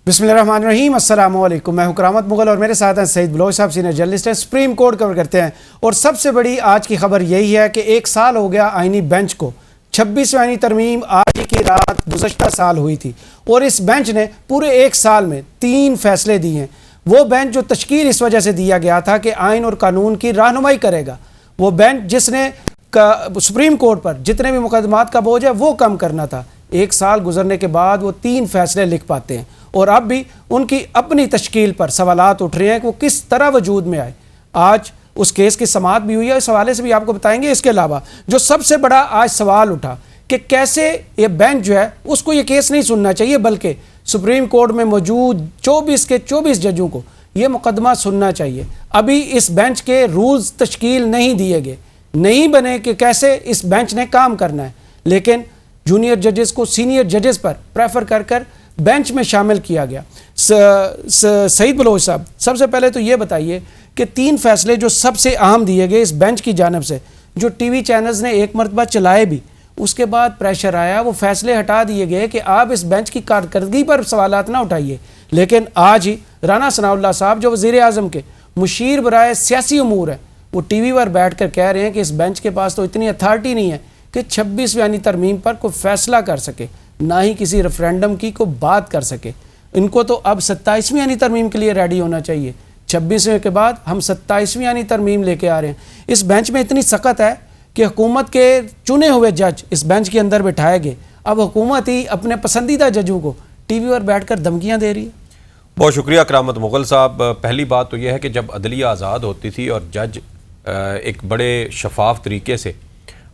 बिस्मिल्लाहिर्रहमानिर्रहीम, अस्सलाम वालेकुम। मैं हूं करामत मुगल और मेरे साथ हैं सईद बलोच साहब, सीनियर जर्नलिस्ट हैं, सुप्रीम कोर्ट कवर करते हैं। और सबसे बड़ी आज की खबर यही है कि 1 साल हो गया आईनी बेंच को। 26वीं आईनी तरमीम आज की रात गुज़श्ता साल हुई थी और इस बेंच ने पूरे 1 साल में 3 फैसले दिए हैं। वो बेंच जो तश्कील इस वजह से दिया गया था कि आइन और कानून की रहनुमाई करेगा, वो बेंच जिसने सुप्रीम कोर्ट पर जितने भी मुकदमात का बोझ है वो कम करना था। 1 साल गुजरने के बाद वो 3 फैसले लिख पाते हैं और अब भी उनकी अपनी तश्कील पर सवालात उठ रहे हैं कि वो किस तरह वजूद में आए। आज उस केस की समाअत भी हुई है, इस हवाले से भी आपको बताएंगे। इसके अलावा जो सबसे बड़ा आज सवाल उठा कि कैसे ये बेंच जो है उसको ये केस नहीं सुनना चाहिए, बल्कि सुप्रीम कोर्ट में मौजूद 24 के 24 जजों को ये मुकदमा सुनना चाहिए। अभी इस बेंच के रूल्स तश्कील नहीं दिए गए, नहीं बने कि कैसे इस बेंच ने काम करना है, लेकिन जूनियर जजेस को सीनियर जजेस पर प्रेफर कर कर बेंच में शामिल किया गया। सईद बलोच साहब, सबसे पहले तो ये बताइए कि 3 फैसले जो सबसे अहम दिए गए इस बेंच की जानिब से, जो टीवी चैनल्स ने एक मरतबा चलाए भी, उसके बाद प्रेशर आया, वो फैसले हटा दिए गए कि आप इस बेंच की कारकर्दगी पर सवालात ना उठाइए। लेकिन आज ही राना सनाउल्लाह साहब जो वज़ीर आज़म के मुशीर बराए सियासी उमूर हैं, वो टीवी पर बैठ कर कह रहे हैं कि इस बेंच के पास तो इतनी अथॉरिटी नहीं है कि 26वीं आईनी तरमीम पर कोई फैसला कर सके, ना ही किसी रेफरेंडम की को बात कर सके। इनको तो अब 27वीं आईनी तरमीम के लिए रेडी होना चाहिए। 26वें के बाद हम 27वीं आईनी तरमीम लेके आ रहे हैं। इस बेंच में इतनी सख्त है कि हुकूमत के चुने हुए जज इस बेंच के अंदर बिठाए गए। अब हुकूमत ही अपने पसंदीदा जजों को टीवी पर बैठकर धमकियां दे रही है। बहुत शुक्रिया करामत मुगल साहब। पहली बात तो यह है कि जब अदलिया आज़ाद होती थी और जज एक बड़े शफाफ तरीके से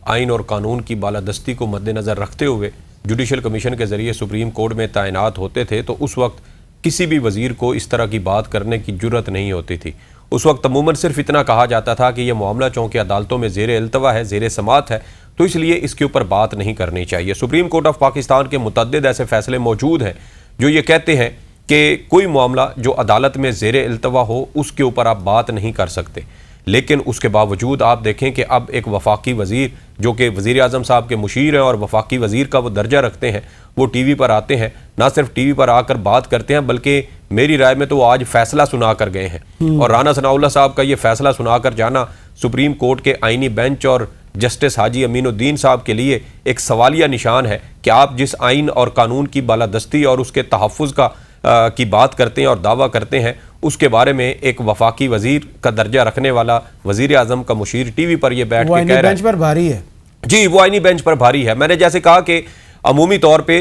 आइन और कानून की बालादस्ती को मद्देनज़र रखते हुए जुडिशल कमीशन के ज़रिए सुप्रीम कोर्ट में तैनात होते थे, तो उस वक्त किसी भी वज़ीर को इस तरह की बात करने की जुर्रत नहीं होती थी। उस वक्त अमूमन सिर्फ इतना कहा जाता था कि यह मामला चूँकि अदालतों में ज़ेर इल्तवा है, ज़ेर समात है, तो इसलिए इसके ऊपर बात नहीं करनी चाहिए। सुप्रीम कोर्ट ऑफ पाकिस्तान के मुतअद्दिद ऐसे फ़ैसले मौजूद हैं जो ये कहते हैं कि कोई मामला जो अदालत में ज़ेर इल्तवा हो उसके ऊपर आप बात नहीं कर सकते। लेकिन उसके बावजूद आप देखें कि अब एक वफाकी वज़ीर जो कि वज़ीर आज़म साहब के मुशीर हैं और वफाकी वज़ीर का वो दर्जा रखते हैं, वो टीवी पर आते हैं, ना सिर्फ टीवी पर आकर बात करते हैं बल्कि मेरी राय में तो वो आज फ़ैसला सुना कर गए हैं। और राना सनाउल्लाह साहब का ये फ़ैसला सुना कर जाना सुप्रीम कोर्ट के आइनी बेंच और जस्टिस हाजी अमीनुद्दीन साहब के लिए एक सवालिया निशान है कि आप जिस आइन और कानून की बालादस्ती और उसके तहफ़्फ़ुज़ की बात करते हैं और दावा करते हैं, उसके बारे में एक वफाकी वज़ीर का दर्जा रखने वाला वज़ीर आज़म का मुशीर टीवी पर ये बैठ के कह रहा है बेंच पर भारी है। जी, वो आइनी बेंच पर भारी है। मैंने जैसे कहा कि अमूमी तौर पे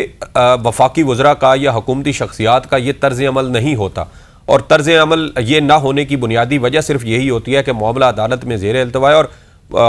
वफाकी वज़रा का या हुकूमती शख्सियात का ये तर्ज़ अमल नहीं होता, और तर्ज़ अमल ये ना होने की बुनियादी वजह सिर्फ यही होती है कि मामला अदालत में ज़ेर इल्तवा है और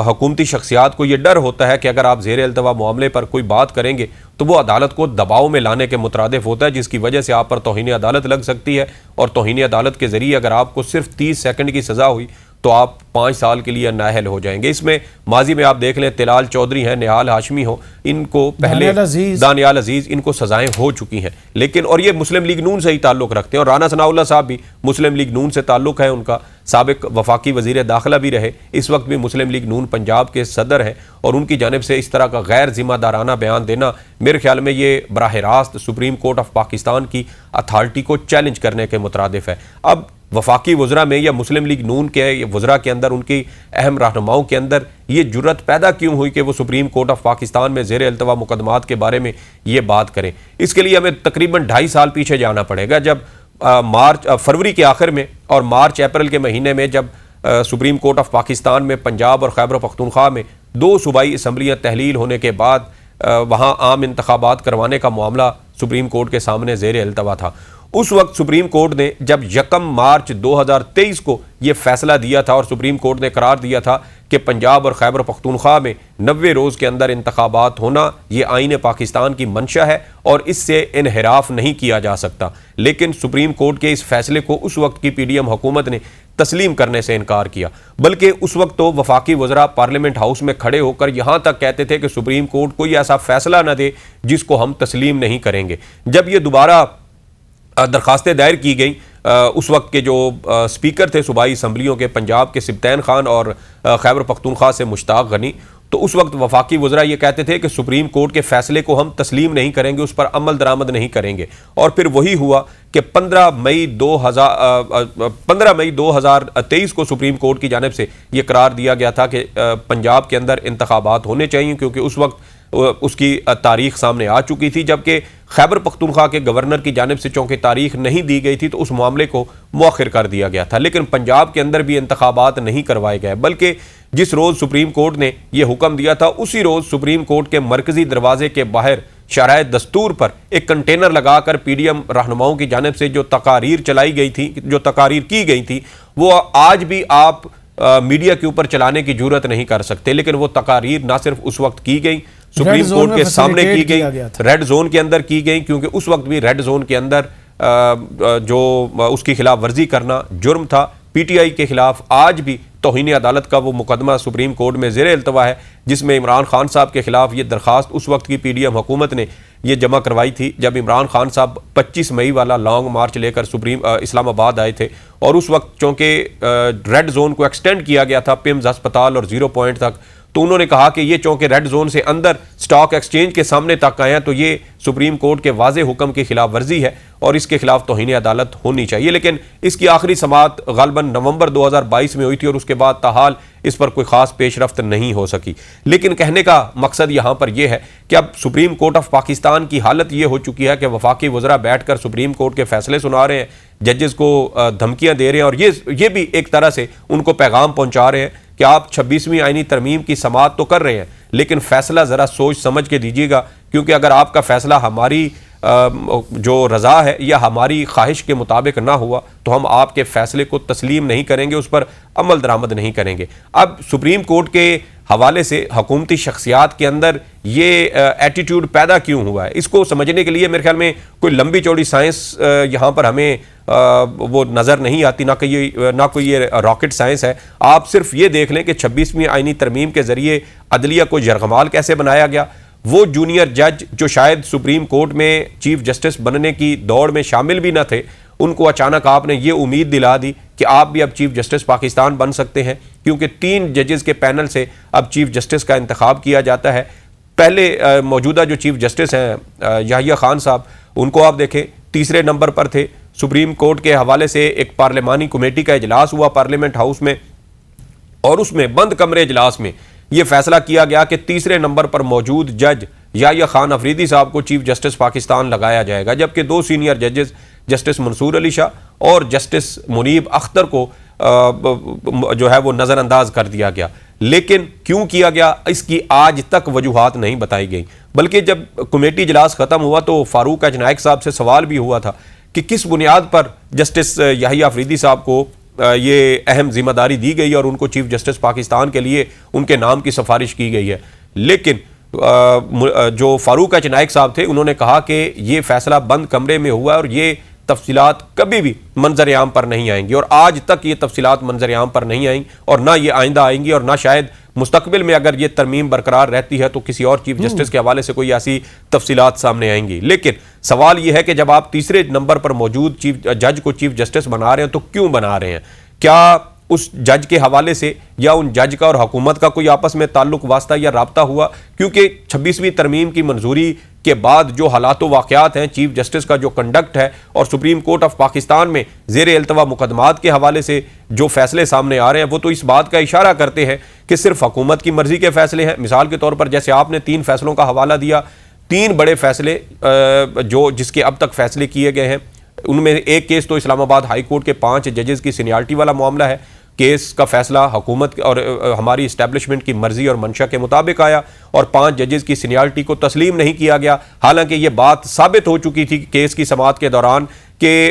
हुकूमती शख्सियात को ये डर होता है कि अगर आप ज़ेर इल्तवा मामले पर कोई बात करेंगे तो वो अदालत को दबाव में लाने के मुतरादिफ होता है, जिसकी वजह से आप पर तौहीन अदालत लग सकती है। और तौहीन अदालत के ज़रिए अगर आपको सिर्फ 30 सेकंड की सज़ा हुई तो आप 5 साल के लिए नाअहल हो जाएंगे। इसमें माजी में आप देख लें, तिलाल चौधरी हैं, निहाल हाशमी हो, इनको पहले दानियाल अजीज़, इनको सज़ाएं हो चुकी हैं, लेकिन और ये मुस्लिम लीग नून से ही ताल्लुक़ रखते हैं। और राना सनाउल्लाह साहब भी मुस्लिम लीग नून से ताल्लुक़ है उनका, साबिक वफाकी वज़ीर दाखिला भी रहे, इस वक्त भी मुस्लिम लीग नून पंजाब के सदर हैं। और उनकी जानिब से इस तरह का गैर ज़िम्मेदाराना बयान देना मेरे ख्याल में ये बराह रास्त सुप्रीम कोर्ट ऑफ पाकिस्तान की अथॉरिटी को चैलेंज करने के मुतरादिफ है। अब वफाकी वज़रा में या मुस्लिम लीग नून के वज़रा के अंदर, उनकी अहम रहनुमाओं के अंदर ये जुर्रत पैदा क्यों हुई कि वो सुप्रीम कोर्ट ऑफ पाकिस्तान में ज़ेर इल्तवा मुकदमात के बारे में ये बात करें? इसके लिए हमें तकरीबन 2.5 साल पीछे जाना पड़ेगा, जब फरवरी के आखिर में और मार्च अप्रैल के महीने में जब सुप्रीम कोर्ट ऑफ पाकिस्तान में पंजाब और खैबर पख्तूनख्वा में 2 सूबाई असम्बलियाँ तहलील होने के बाद वहाँ आम इंतखाबात करवाने का मामला सुप्रीम कोर्ट के सामने ज़ेर इल्तवा था। उस वक्त सुप्रीम कोर्ट ने जब 1 मार्च 2023 को ये फैसला दिया था और सुप्रीम कोर्ट ने करार दिया था कि पंजाब और खैबर पख्तूनख्वा में 90 रोज़ के अंदर इंतखाबात होना ये आईन पाकिस्तान की मंशा है और इससे इनहिराफ नहीं किया जा सकता। लेकिन सुप्रीम कोर्ट के इस फैसले को उस वक्त की PDM हुकूमत ने तस्लीम करने से इनकार किया, बल्कि उस वक्त तो वफाकी वज़रा पार्लियामेंट हाउस में खड़े होकर यहाँ तक कहते थे कि सुप्रीम कोर्ट कोई ऐसा फैसला न दे जिसको हम तस्लीम नहीं करेंगे। जब ये दोबारा दरख्वास्तें दायर की गई, उस वक्त के जो स्पीकर थे सूबाई असम्बलियों के, पंजाब के सिब्तैन खान और खैबर पख्तूनख्वा से मुश्ताक गनी, तो उस वक्त वफाकी वज़रा ये कहते थे कि सुप्रीम कोर्ट के फैसले को हम तस्लीम नहीं करेंगे, उस पर अमल दरामद नहीं करेंगे। और फिर वही हुआ कि 15 मई 2023 को सुप्रीम कोर्ट की जानिब से ये करार दिया गया था कि पंजाब के अंदर इंतखाबात होने चाहिए, क्योंकि उस वक्त उसकी तारीख सामने आ चुकी थी, जबकि खैबर पख्तूनख्वा के गवर्नर की जानिब से चूंकि तारीख नहीं दी गई थी तो उस मामले को मौखिर कर दिया गया था। लेकिन पंजाब के अंदर भी इंतखाबात नहीं करवाए गए, बल्कि जिस रोज़ सुप्रीम कोर्ट ने यह हुक्म दिया था उसी रोज़ सुप्रीम कोर्ट के मरकजी दरवाजे के बाहर शरह दस्तूर पर एक कंटेनर लगाकर PDM रहनुमाओं की जानिब से जो तकारीर चलाई गई थी, जो तकारीर की गई थी, वो आज भी आप मीडिया के ऊपर चलाने की जरूरत नहीं कर सकते। लेकिन वो तकारीर ना सिर्फ उस वक्त की गई, सुप्रीम कोर्ट के सामने की गई, रेड जोन के अंदर की गई, क्योंकि उस वक्त भी रेड जोन के अंदर जो उसकी खिलाफ वर्जी करना जुर्म था। PTI के खिलाफ आज भी तौहीन अदालत का वो मुकदमा सुप्रीम कोर्ट में ज़ेर इल्तवा है, जिसमें इमरान खान साहब के खिलाफ ये दरख्वास्त उस वक्त की PDM हुकूमत ने ये जमा करवाई थी जब इमरान खान साहब 25 मई वाला लॉन्ग मार्च लेकर इस्लामाबाद आए थे। और उस वक्त चूँकि रेड जोन को एक्सटेंड किया गया था पिम्स अस्पताल और 0 पॉइंट तक, तो उन्होंने कहा कि ये चूँकि रेड जोन से अंदर स्टॉक एक्सचेंज के सामने तक आए हैं तो ये सुप्रीम कोर्ट के वाज़े हुक्म की खिलाफ वर्जी है और इसके खिलाफ तौहीन अदालत होनी चाहिए। लेकिन इसकी आखिरी समाअत ग़ालिबन नवंबर 2022 में हुई थी और उसके बाद ताहाल इस पर कोई ख़ास पेशरफ्त नहीं हो सकी। लेकिन कहने का मकसद यहाँ पर यह है कि अब सुप्रीम कोर्ट ऑफ पाकिस्तान की हालत ये हो चुकी है कि वफाकी वज़रा बैठ कर सुप्रीम कोर्ट के फैसले सुना रहे हैं, जजेस को धमकियाँ दे रहे हैं और ये भी एक तरह से उनको पैगाम पहुँचा रहे हैं कि आप 26वीं आईनी तरमीम की समाअत तो कर रहे हैं, लेकिन फैसला ज़रा सोच समझ के दीजिएगा, क्योंकि अगर आपका फैसला हमारी जो रज़ा है या हमारी ख्वाहिश के मुताबिक ना हुआ तो हम आपके फैसले को तस्लीम नहीं करेंगे, उस पर अमल दरामद नहीं करेंगे। अब सुप्रीम कोर्ट के हवाले से हुकूमती शख्सियात के अंदर ये एटीट्यूड पैदा क्यों हुआ है, इसको समझने के लिए मेरे ख्याल में कोई लंबी चौड़ी साइंस यहाँ पर हमें वो नज़र नहीं आती, ना कोई ये रॉकेट साइंस है। आप सिर्फ ये देख लें कि 26वीं आईनी तरमीम के ज़रिए अदलिया को यरगमाल कैसे बनाया गया। वो जूनियर जज जो शायद सुप्रीम कोर्ट में चीफ जस्टिस बनने की दौड़ में शामिल भी ना थे, उनको अचानक आपने ये उम्मीद दिला दी कि आप भी अब चीफ जस्टिस पाकिस्तान बन सकते हैं, क्योंकि 3 जजेस के पैनल से अब चीफ जस्टिस का इंतखाब किया जाता है। पहले मौजूदा जो चीफ जस्टिस हैं याहिया खान साहब, उनको आप देखें तीसरे नंबर पर थे। सुप्रीम कोर्ट के हवाले से एक पार्लिमानी कमेटी का इजलास हुआ पार्लियामेंट हाउस में और उसमें बंद कमरे इजलास में यह फैसला किया गया कि तीसरे नंबर पर मौजूद जज याहिया खान अफरीदी साहब को चीफ जस्टिस पाकिस्तान लगाया जाएगा, जबकि 2 सीनियर जजेस जस्टिस मंसूर अली शाह और जस्टिस मुनीब अख्तर को जो है वो नज़रअंदाज कर दिया गया। लेकिन क्यों किया गया इसकी आज तक वजूहात नहीं बताई गई, बल्कि जब कमेटी इजलास ख़त्म हुआ तो फारूक एच नाइक साहब से सवाल भी हुआ था कि किस बुनियाद पर जस्टिस याहिया अफरीदी साहब को ये अहम जिम्मेदारी दी गई और उनको चीफ जस्टिस पाकिस्तान के लिए उनके नाम की सिफारिश की गई है। लेकिन जो फारूक एच नाइक साहब थे उन्होंने कहा कि ये फैसला बंद कमरे में हुआ और ये तफसीलात कभी भी मंजर आम पर नहीं आएंगी, और आज तक ये तफसीलात मंजर आम पर नहीं आएंगी और ना ये आइंदा आएंगी और ना शायद मुस्तकबिल में अगर ये तरमीम बरकरार रहती है तो किसी और चीफ जस्टिस के हवाले से कोई ऐसी तफसीलात सामने आएंगी। लेकिन सवाल यह है कि जब आप तीसरे नंबर पर मौजूद चीफ जज को चीफ जस्टिस बना रहे हैं तो क्यों बना रहे हैं? क्या उस जज के हवाले से या उन जज का और हुकूमत का कोई आपस में ताल्लुक वास्ता या राब्ता हुआ? क्योंकि 26वीं तरमीम की मंजूरी के बाद जो हालात वाक़यात हैं, चीफ जस्टिस का जो कंडक्ट है और सुप्रीम कोर्ट ऑफ पाकिस्तान में ज़ेर इल्तवा मुकदमात के हवाले से जो फैसले सामने आ रहे हैं वो तो इस बात का इशारा करते हैं कि सिर्फ हुकूमत की मर्जी के फैसले हैं। मिसाल के तौर पर जैसे आपने 3 फैसलों का हवाला दिया, 3 बड़े फैसले जिसके अब तक फैसले किए गए हैं, उनमें एक केस तो इस्लामाबाद हाई कोर्ट के 5 जजेस की सीनियरिटी वाला मामला है। केस का फैसला हुकूमत और हमारी इस्टेब्लिशमेंट की मर्जी और मंशा के मुताबिक आया और 5 जजेस की सीनियरिटी को तस्लीम नहीं किया गया, हालांकि ये बात साबित हो चुकी थी केस की समाअत के दौरान कि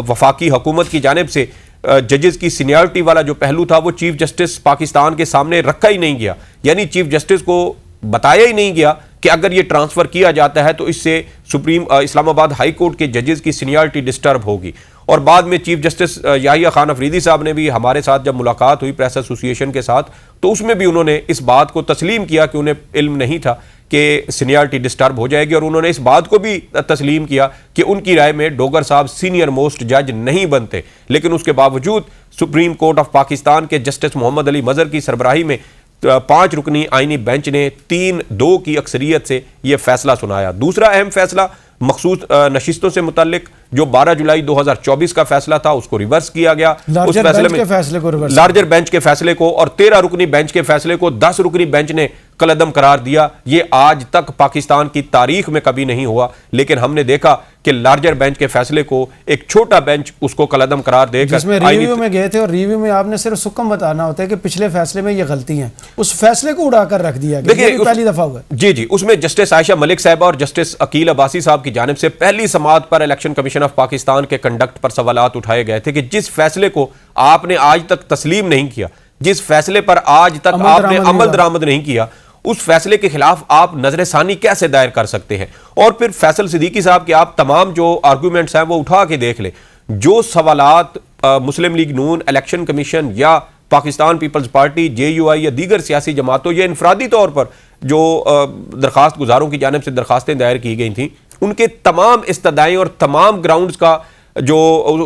वफाकी हुकूमत की जानिब से जजेस की सीनियरिटी वाला जो पहलू था वो चीफ जस्टिस पाकिस्तान के सामने रखा ही नहीं गया, यानी चीफ जस्टिस को बताया ही नहीं गया कि अगर ये ट्रांसफ़र किया जाता है तो इससे इस्लामाबाद हाई कोर्ट के जजेस की सीनियरिटी डिस्टर्ब होगी। और बाद में चीफ जस्टिस याहिया खान अफरीदी साहब ने भी हमारे साथ जब मुलाकात हुई प्रेस एसोसिएशन के साथ तो उसमें भी उन्होंने इस बात को तस्लीम किया कि उन्हें इल्म नहीं था कि सीनियरिटी डिस्टर्ब हो जाएगी, और उन्होंने इस बात को भी तस्लीम किया कि उनकी राय में डोगर साहब सीनियर मोस्ट जज नहीं बनते। लेकिन उसके बावजूद सुप्रीम कोर्ट ऑफ पाकिस्तान के जस्टिस मोहम्मद अली मजहर की सरबराही में 5 रुकनी आईनी बेंच ने 3-2 की अक्सरियत से यह फैसला सुनाया। दूसरा अहम फैसला मखसूस नशिस्तों से मुतालिक जो 12 जुलाई 2024 का फैसला था उसको रिवर्स किया गया। उस फैसले में लार्जर बेंच के फैसले को और 13 रुकनी बेंच के फैसले को 10 रुकनी बेंच ने कलअदम करार दिया। ये आज तक पाकिस्तान की तारीख में कभी नहीं हुआ, लेकिन हमने देखा कि लार्जर बेंच के फैसले को एक छोटा बेंच उसको कलअदम करार देकर जिसमें रिव्यू में गए थे और रिव्यू में आपने सिर्फ सुकम बताना होता है कि पिछले फैसले में ये गलती है, उस फैसले को उड़ाकर रख दिया गया। देखिए पहली दफा हुआ जी, उसमें जस्टिस आयशा मलिक साहब और जस्टिस अकील अब्बासी साहब की जानिब से पहली समाअत पर इलेक्शन कमीशन ऑफ पाकिस्तान के कंडक्ट पर सवालात उठाए गए थे कि जिस फैसले को आपने आज तक तस्लीम नहीं किया, जिस फैसले पर आज तक आपने अमल दरामद नहीं किया, उस फैसले के खिलाफ आप नजरसानी कैसे दायर कर सकते हैं। और फिर फैसल सिद्दीकी साहब के आप तमाम जो आर्गूमेंट्स हैं वो उठा के देख ले। जो सवालात मुस्लिम लीग नून, इलेक्शन कमीशन या पाकिस्तान पीपल्स पार्टी, JUI या दीगर सियासी जमातों या इनफरादी तौर पर जो दरखास्त गुजारों की जानिब से दरखास्तें दायर की गई थी, उनके तमाम इस्तदाएं और तमाम ग्राउंड्स का जो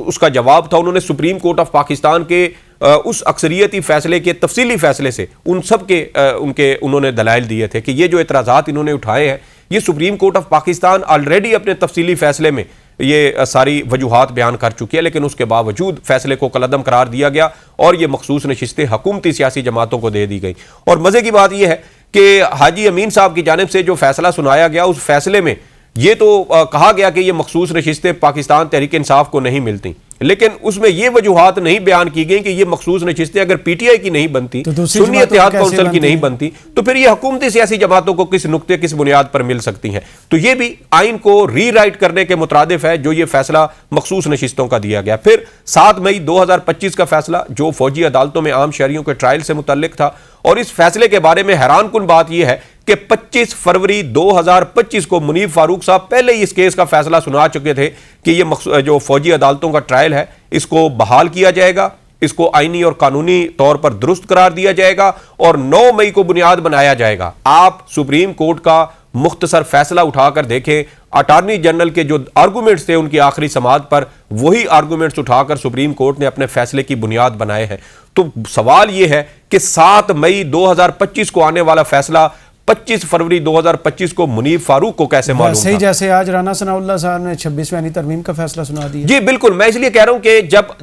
उसका जवाब था उन्होंने सुप्रीम कोर्ट ऑफ पाकिस्तान के उस अक्सरियती फैसले के तफसीली फैसले से उन सब के उन्होंने दलाइल दिए थे कि ये जो एतराज़ात इन्होंने उठाए हैं ये supreme court of Pakistan already अपने तफसीली फैसले में ये सारी वजूहात बयान कर चुकी है, लेकिन उसके बावजूद फैसले को कलअदम करार दिया गया और ये मखसूस नशिस्तें हुकूमती सियासी जमातों को दे दी गई। और मज़े की बात यह है कि हाजी अमीन साहब की जानिब से जो फैसला सुनाया गया उस फैसले में ये तो कहा गया कि ये मखसूस नशिस्तें पाकिस्तान तहरीक इंसाफ को नहीं मिलती, लेकिन उसमें ये वजूहात नहीं बयान की गई कि ये मखसूस नशिस्तें अगर PTI की नहीं बनती, सुन्नी इत्तेहाद काउंसिल की नहीं बनती, तो फिर ये हुकूमती सियासी जमातों को किस नुक्ते किस बुनियाद पर मिल सकती हैं। तो ये भी आइन को रीराइट करने के मुतरादिफ है जो ये फैसला मखसूस नशिस्तों का दिया गया। फिर 7 मई 2025 का फैसला जो फौजी अदालतों में आम शहरियों के ट्रायल से मुतल्लिक था, और इस फैसले के बारे में हैरानकुन बात यह है कि 25 फरवरी 2025 को मुनीब फारूक साहब पहले ही इस केस का फैसला सुना चुके थे कि ये जो फौजी अदालतों का ट्रायल है इसको बहाल किया जाएगा, इसको आईनी और कानूनी तौर पर दुरुस्त करार दिया जाएगा और 9 मई को बुनियाद बनाया जाएगा। आप सुप्रीम कोर्ट का मुख्तसर फैसला उठाकर देखें, अटॉर्नी जनरल के जो आर्गूमेंट्स थे उनकी आखिरी समाअत पर वही आर्गूमेंट्स उठाकर सुप्रीम कोर्ट ने अपने फैसले की बुनियाद बनाए हैं। तो सवाल यह है कि 7 मई 2025 को आने वाला फैसला 25 फरवरी 2025 को मुनीब फारूक को कैसे मालूम सही, जैसे आज राना सनाउल्लाह साहब ने 26वीं आईनी तरमीम का फैसला सुना दिया। जी बिल्कुल, मैं इसलिए कह रहा हूं कि जब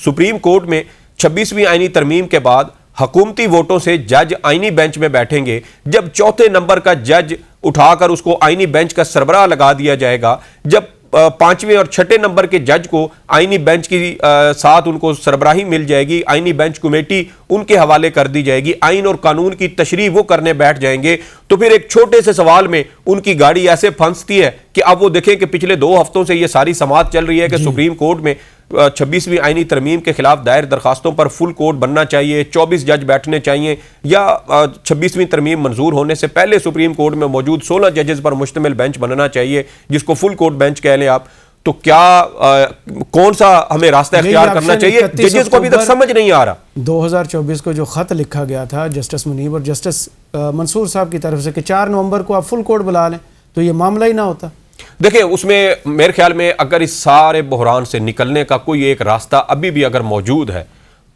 सुप्रीम कोर्ट में 26वीं आईनी तरमीम के बाद हुकूमती वोटों से जज आईनी बेंच में बैठेंगे, जब चौथे नंबर का जज उठाकर उसको आईनी बेंच का सरबराह लगा दिया जाएगा, जब 5वें और 6ठे नंबर के जज को आईनी बेंच की साथ उनको सरबराही मिल जाएगी, आईनी बेंच कमेटी उनके हवाले कर दी जाएगी, आइन और कानून की तशरीह वो करने बैठ जाएंगे, तो फिर एक छोटे से सवाल में उनकी गाड़ी ऐसे फंसती है कि अब वो देखें कि पिछले 2 हफ्तों से ये सारी समाअत चल रही है कि सुप्रीम कोर्ट में 26वीं आईनी तरमीम के खिलाफ दायर दरखास्तों पर फुल कोर्ट बनना चाहिए, 24 जज बैठने चाहिए, या 26वीं तरमीम मंजूर होने से पहले सुप्रीम कोर्ट में मौजूद 16 जजेस पर मुश्तमिल बेंच बनना चाहिए जिसको फुल कोर्ट बेंच कह लें आप। तो क्या कौन सा हमें रास्ता इख्तियार करना चाहिए, जजेस को अभी तक समझ नहीं आ रहा। 2024 को जो खत लिखा गया था जस्टिस मुनीब और जस्टिस मंसूर साहब की तरफ से कि 4 नवंबर को आप फुल कोर्ट बुला लें तो ये मामला ही ना होता। देखिए उसमें मेरे ख्याल में अगर इस सारे बहरान से निकलने का कोई एक रास्ता अभी भी अगर मौजूद है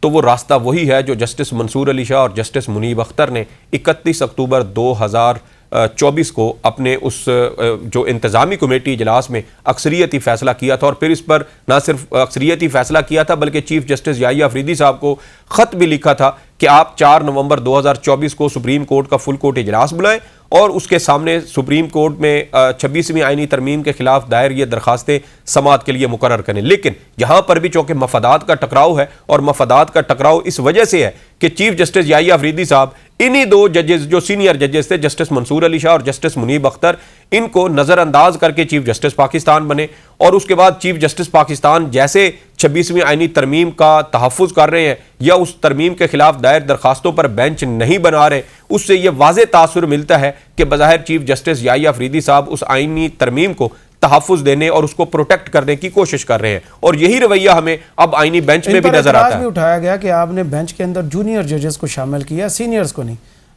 तो वो रास्ता वही है जो जस्टिस मंसूर अली शाह और जस्टिस मुनीब अख्तर ने 31 अक्टूबर 2024 को अपने उस जो इंतज़ामी कमेटी इजलास में अक्सरियती फैसला किया था, और फिर इस पर ना सिर्फ अक्सरियती फैसला किया था बल्कि चीफ जस्टिस याहिया अफरीदी साहब को ख़त भी लिखा था कि आप 4 नवंबर 2024 को सुप्रीम कोर्ट का फुल कोर्ट इजलास बुलाएं और उसके सामने सुप्रीम कोर्ट में 26वीं आईनी तरमीम के खिलाफ दायर ये दरखास्तें समाअत के लिए मुकर्रर करें। लेकिन यहाँ पर भी चूंकि मफादात का टकराव है, और मफादात का टकराव इस वजह से है कि चीफ जस्टिस याहिया अफरीदी साहब इन्हीं 2 जजेस जो सीनियर जजेस थे जस्टिस मंसूर अली शाह और जस्टिस मुनीब अख्तर, इनको नज़रअंदाज करके चीफ जस्टिस पाकिस्तान बने, और उसके बाद चीफ जस्टिस पाकिस्तान जैसे 26वीं आईनी तरमीम का तहफ़्फ़ुज़ कर रहे हैं या उस तरमीम के खिलाफ दायर दरखास्तों पर बेंच नहीं बना रहे, उससे यह वाज़े तासुर मिलता है कि बज़ाहिर चीफ जस्टिस याहिया अफरीदी साहब उस आईनी तरमीम को तहफ़्फ़ुज़ देने और उसको प्रोटेक्ट करने की कोशिश कर रहे हैं, और यही रवैया हमें अब आईनी बेंच में भी नजर आता है। उठाया गया कि आपने बेंच के अंदर जूनियर जजेस को शामिल किया, सीनियर्स को नहीं।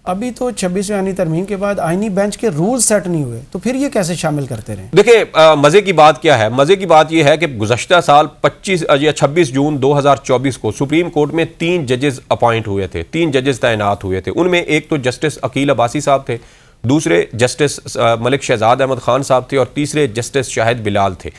अभी तो 26वीं आईनी तरमीम के बाद आईनी बेंच के रूल सेट नहीं हुए, तो फिर ये कैसे शामिल करते रहे? देखिए मजे की बात क्या है, मजे की बात यह है कि गुज़श्ता साल 25 या 26 जून 2024 को सुप्रीम कोर्ट में 3 जजेस अपॉइंट हुए थे, 3 जजेस तैनात हुए थे। उनमें एक तो जस्टिस अकील अब्बासी साहब थे, दूसरे जस्टिस मलिक शहजाद अहमद खान साहब थे और तीसरे जस्टिस शाहिद बिलाल थे।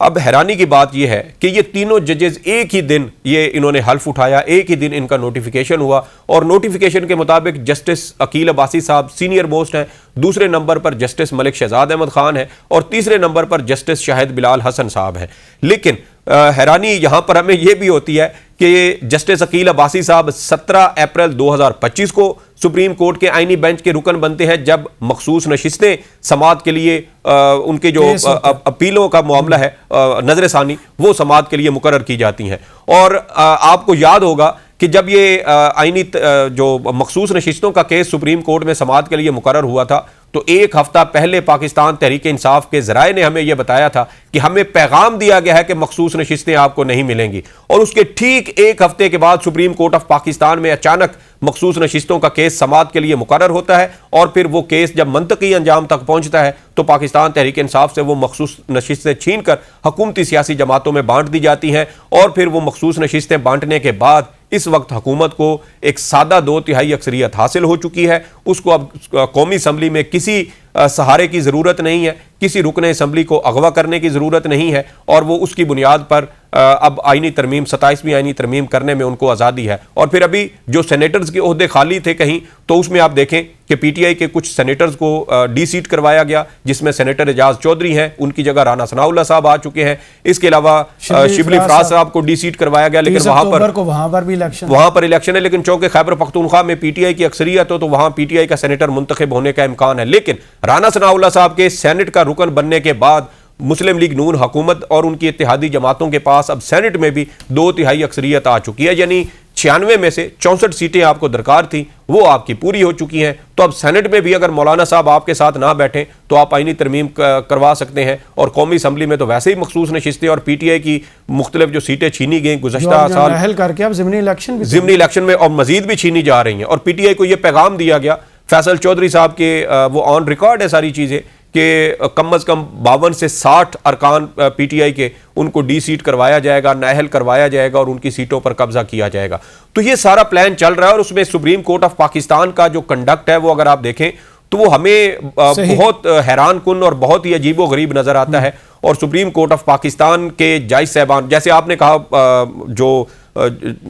अब हैरानी की बात यह है कि ये तीनों जजेस एक ही दिन ये इन्होंने हल्फ उठाया, एक ही दिन इनका नोटिफिकेशन हुआ और नोटिफिकेशन के मुताबिक जस्टिस अकील अब्बासी साहब सीनियर मोस्ट हैं, दूसरे नंबर पर जस्टिस मलिक शहजाद अहमद खान है और तीसरे नंबर पर जस्टिस शाहिद बिलाल हसन साहब हैं। लेकिन हैरानी यहां पर हमें यह भी होती है कि जस्टिस अकील अब्बासी साहब 17 अप्रैल 2025 को सुप्रीम कोर्ट के आईनी बेंच के रुकन बनते हैं, जब मखसूस नशिस्तें समाअत के लिए उनके जो अपीलों का मामला है नजरसानी वो समाअत के लिए मुकर्रर की जाती हैं। और आपको याद होगा कि जब ये आईनी जो मखसूस नशिस्तों का केस सुप्रीम कोर्ट में समाअत के लिए मुकर्रर हुआ था, तो एक हफ्ता पहले पाकिस्तान तहरीक इंसाफ के ज़राए ने हमें यह बताया था कि हमें पैगाम दिया गया है कि मखसूस नशिस्तें आपको नहीं मिलेंगी। और उसके ठीक एक हफ्ते के बाद सुप्रीम कोर्ट ऑफ पाकिस्तान में अचानक मखसूस नशिस्तों का केस समाअत के लिए मुकर्रर होता है और फिर वो केस जब मंतकी अंजाम तक पहुंचता है तो पाकिस्तान तहरीक इंसाफ से वो मखसूस नशिस्तें छीन कर हुकूमती सियासी जमातों में बांट दी जाती हैं। और फिर वो मखसूस नशिस्तें बांटने के बाद इस वक्त हुकूमत को एक सादा 2/3 अक्सरियत हासिल हो चुकी है। उसको अब कौमी असम्बली में किसी सहारे की ज़रूरत नहीं है, किसी रुकन असम्बली को अगवा करने की ज़रूरत नहीं है और वो उसकी बुनियाद पर अब आईनी तरमीम 27वीं आईनी तरमीम करने में उनको आज़ादी है। और फिर अभी जो सेनेटर्स के ओहदे खाली थे कहीं, तो उसमें आप देखें कि पीटीआई के कुछ सेनेटर्स को डी सीट करवाया गया, जिसमें सेनेटर एजाज चौधरी हैं, उनकी जगह राना सनाउल्लाह साहब आ चुके हैं। इसके अलावा शिबली फराज साहब को डी सीट करवाया गया, लेकिन वहां पर इलेक्शन है। लेकिन चूंकि खैबर पख्तूनख्वा में पीटीआई की अक्सरियत हो तो वहां पीटीआई का सेनेटर मुंतखब होने का इम्कान है। लेकिन राना सनाउल्लाह साहब के सेनेट का रुकन बनने के बाद मुस्लिम लीग नून हुकूमत और उनकी इत्तेहादी जमातों के पास अब सेनेट में भी 2/3 अक्सरियत आ चुकी है, यानी 96 में से 64 सीटें आपको दरकार थी, वो आपकी पूरी हो चुकी हैं। तो अब सेनेट में भी अगर मौलाना साहब आपके साथ ना बैठें तो आप आईनी तरमीम करवा सकते हैं। और कौमी असम्बली में तो वैसे ही मखसूस नशिस्तें और पीटीआई की मुख्तलिफ जो सीटें छीनी गई गुज़श्ता साल करके अब ज़िमनी इलेक्शन में और मजीद भी छीनी जा रही हैं। और पीटीआई को यह पैगाम दिया गया, फैसल चौधरी साहब के वो ऑन रिकॉर्ड है सारी चीज़ें, कि कम अज़ कम 52 से 60 अरकान पीटीआई के उनको डी सीट करवाया जाएगा, नाअहल करवाया जाएगा और उनकी सीटों पर कब्जा किया जाएगा। तो ये सारा प्लान चल रहा है और उसमें सुप्रीम कोर्ट ऑफ पाकिस्तान का जो कंडक्ट है वो अगर आप देखें तो वो हमें बहुत हैरान कुन और बहुत ही अजीबो गरीब नजर आता है। और सुप्रीम कोर्ट ऑफ पाकिस्तान के जज साहबान, जैसे आपने कहा जो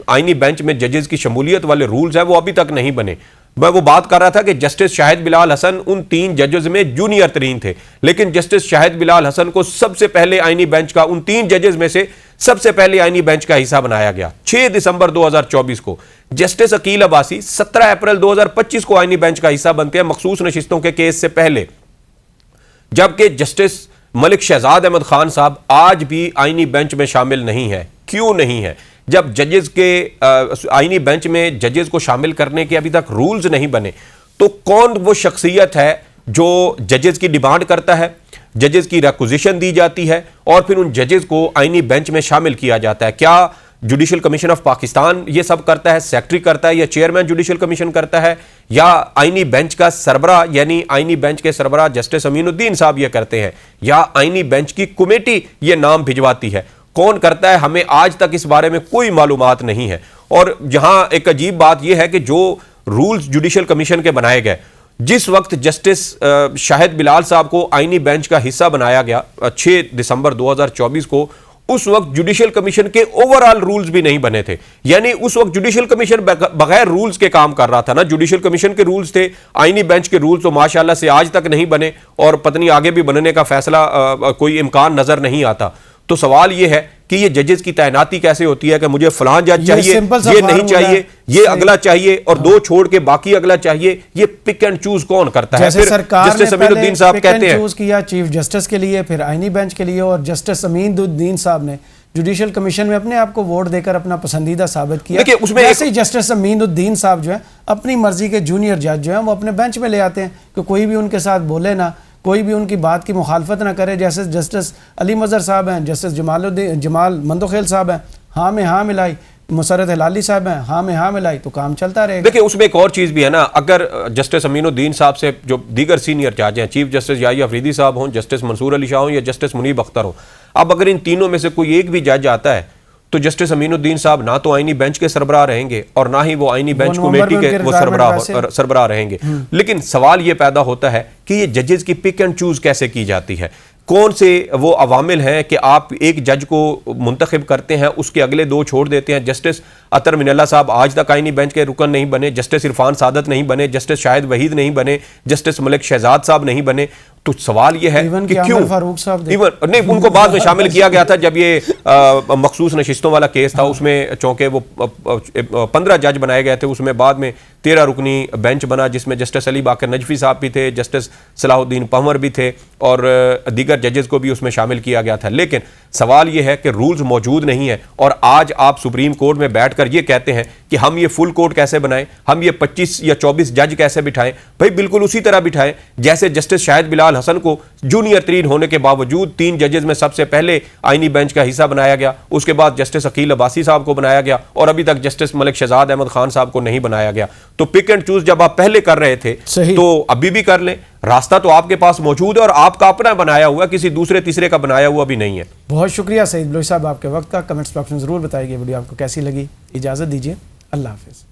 आईनी बेंच में जजेस की शमूलियत वाले रूल्स हैं वो अभी तक नहीं बने। मैं वो बात कर रहा था कि जस्टिस शाहिद बिलाल हसन उन 3 जजेस में जूनियर तरीन थे, लेकिन जस्टिस शाहिद बिलाल हसन को सबसे पहले आईनी बेंच का, उन 3 जजेस में से सबसे पहले आईनी बेंच का हिस्सा बनाया गया 6 दिसंबर 2024 को। जस्टिस अकील अब्बासी 17 अप्रैल 2025 को आईनी बेंच का हिस्सा बनते हैं मखसूस नशिस्तों के केस से पहले, जबकि जस्टिस मलिक शहजाद अहमद खान साहब आज भी आईनी बेंच में शामिल नहीं है। क्यों नहीं है? जब जजेस के आईनी बेंच में जजेस को शामिल करने के अभी तक रूल्स नहीं बने, तो कौन वो शख्सियत है जो जजेस की डिमांड करता है, जजेस की रिक्विजिशन दी जाती है और फिर उन जजेस को आईनी बेंच में शामिल किया जाता है? क्या जुडिशल कमीशन ऑफ पाकिस्तान ये सब करता है, सेक्रेटरी करता है, या चेयरमैन जुडिशल कमीशन करता है, या आईनी बेंच का सरबरा यानी आईनी बेंच के सरबरा जस्टिस अमीनुद्दीन साहब ये करते हैं, या आईनी बेंच की कमेटी ये नाम भिजवाती है? कौन करता है? हमें आज तक इस बारे में कोई मालूमात नहीं है। और जहां एक अजीब बात यह है कि जो रूल्स जुडिशल कमीशन के बनाए गए, जिस वक्त जस्टिस शाहिद बिलाल साहब को आईनी बेंच का हिस्सा बनाया गया 6 दिसंबर 2024 को, उस वक्त जुडिशल कमीशन के ओवरऑल रूल्स भी नहीं बने थे। यानी उस वक्त जुडिशल कमीशन बगैर रूल्स के काम कर रहा था ना। जुडिशल कमीशन के रूल्स थे, आईनी बेंच के रूल्स तो माशाल्लाह से आज तक नहीं बने और पत्नी आगे भी बनने का फैसला कोई इम्कान नजर नहीं आता। तो सवाल यह है कि ये जजेस की तैनाती कैसे होती है कि मुझे फलां जज चाहिए, ये नहीं चाहिए, ये अगला चाहिए और 2 छोड़ के बाकी अगला चाहिए। ये पिक एंड चूज कौन करता है? फिर जस्टिस अमीनुद्दीन साहब कहते हैं चूज किया चीफ जस्टिस के लिए, फिर आईनी बेंच के लिए, और जस्टिस अमीनुद्दीन साहब ने जुडिशल कमीशन में अपने आप को वोट देकर अपना पसंदीदा साबित किया। देखिए उसमें ऐसे ही जस्टिस अमीनुद्दीन साहब जो है अपनी मर्जी के जूनियर जज जो है वो अपने बेंच में ले आते हैं कि कोई भी उनके साथ बोले ना, कोई भी उनकी बात की मुखालफत ना करे। जैसे जस्टिस अली मजहर साहब हैं, जस्टिस जमाल मंदोखेल साहब हैं, हाँ में हाँ मिलाई, मुसर्रत हिलाली साहब हैं, हाँ में हाँ मिलाई तो काम चलता रहेगा। देखिए उसमें एक और चीज़ भी है ना, अगर जस्टिस अमीनुद्दीन साहब से जो दीगर सीनियर जज हैं, चीफ जस्टिस याहिया अफरीदी साहब हों, जस्टिस मंसूर अली शाह हों या जस्टिस मुनीब अख्तर हों, अब अगर इन तीनों में से कोई एक भी जज आता है तो जस्टिस अमीनुद्दीन साहब ना तो आईनी बेंच के सरबराह रहेंगे और ना ही वो आईनी बेंच कमेटी के वो सरबराह रहेंगे। लेकिन सवाल ये पैदा होता है कि ये जजेस की पिक एंड चूज कैसे की जाती है, कौन से वो अवामिल हैं कि आप एक जज को मुंतखब करते हैं, उसके अगले दो छोड़ देते हैं। जस्टिस अतर मिनल्ला साहब आज तक आईनी बेंच के रुकन नहीं बने, जस्टिस इरफान सादत नहीं बने, जस्टिस शाहिद वहीद नहीं बने, जस्टिस मलिक शहजाद साहब नहीं बने। तो सवाल यह है कि क्यों फारूक साहब इवन नहीं, उनको बाद में शामिल किया गया था जब ये मखसूस नशिस्तों वाला केस था, उसमें चूंकि वो 15 जज बनाए गए थे, उसमें बाद में 13 रुकनी बेंच बना जिसमें जस्टिस अली बाकर नजफी साहब भी थे, जस्टिस सलाहुद्दीन पंवर भी थे और दीगर जजेस को भी उसमें शामिल किया गया था। लेकिन सवाल यह है कि रूल्स मौजूद नहीं है और आज आप सुप्रीम कोर्ट में बैठकर ये कहते हैं कि हम ये फुल कोर्ट कैसे बनाएं, हम ये 25 या 24 जज कैसे बिठाएं। भाई बिल्कुल उसी तरह बिठाएं जैसे जस्टिस शाहिद बिलाल हसन को जूनियर तरीन होने के बावजूद 3 जजेस में सबसे पहले आईनी बेंच का हिस्सा बनाया गया, उसके बाद जस्टिस अकील अब्बासी साहब को बनाया गया और अभी तक जस्टिस मलिक शहजाद अहमद खान साहब को नहीं बनाया गया। तो पिक एंड चूज जब आप पहले कर रहे थे तो अभी भी कर लें, रास्ता तो आपके पास मौजूद है और आपका अपना बनाया हुआ, किसी दूसरे तीसरे का बनाया हुआ भी नहीं है। बहुत शुक्रिया सईद बलोच साहब आपके वक्त का। कमेंट्स बॉक्स में जरूर बताइए वीडियो आपको कैसी लगी। इजाजत दीजिए, अल्लाह हाफिज।